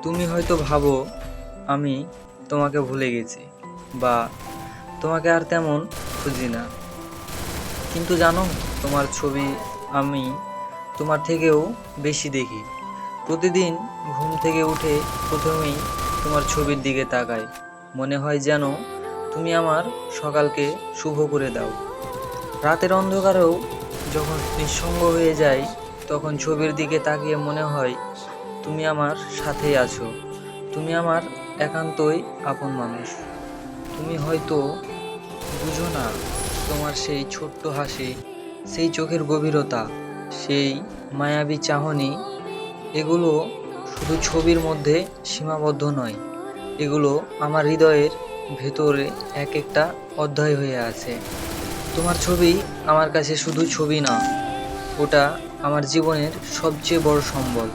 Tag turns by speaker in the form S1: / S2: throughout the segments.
S1: তুমি হয়তো ভাবো আমি তোমাকে ভুলে গেছি বা তোমাকে আর তেমন খুঁজি না, কিন্তু জানো, তোমার ছবি আমি তোমার থেকেও বেশি দেখি। প্রতিদিন ঘুম থেকে উঠে প্রথমেই তোমার ছবির দিকে তাকাই। মনে হয় যেন তুমি আমার সকালকে শুভ করে দাও। রাতের অন্ধকারেও যখন নিঃসঙ্গ হয়ে যাই, তখন ছবির দিকে তাকিয়ে মনে হয় তুমি আমার সাথেই আছো। তুমি আমার একান্তই আপন মানুষ। তুমি হয়তো বুঝো না, তোমার সেই ছোট্ট হাসি, সেই চোখের গভীরতা, সেই মায়াবী চাহনি, এগুলো শুধু ছবির মধ্যে সীমাবদ্ধ নয়, এগুলো আমার হৃদয়ের ভেতরে এক একটা অধ্যায় হয়ে আছে। তোমার ছবি আমার কাছে শুধু ছবি না, ওটা আমার জীবনের সবচেয়ে বড় সম্বল,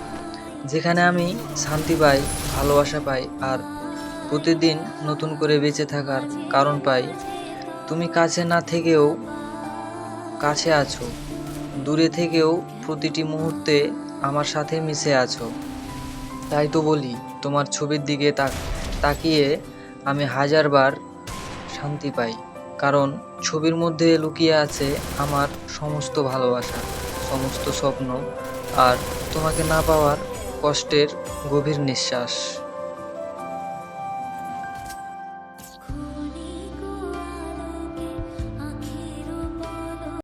S1: যেখানে আমি শান্তি পাই, ভালোবাসা পাই, আর প্রতিদিন নতুন করে বেঁচে থাকার কারণ পাই। তুমি কাছে না থেকেও কাছে আছো, দূরে থেকেও প্রতিটি মুহূর্তে আমার সাথে মিশে আছো। তাই তো বলি, তোমার ছবির দিকে তাকিয়ে আমি হাজারবার শান্তি পাই, কারণ ছবির মধ্যে লুকিয়ে আছে আমার সমস্ত ভালোবাসা, সমস্ত স্বপ্ন, আর তোমাকে না পাওয়ার কষ্টের গভীর নিঃশ্বাস।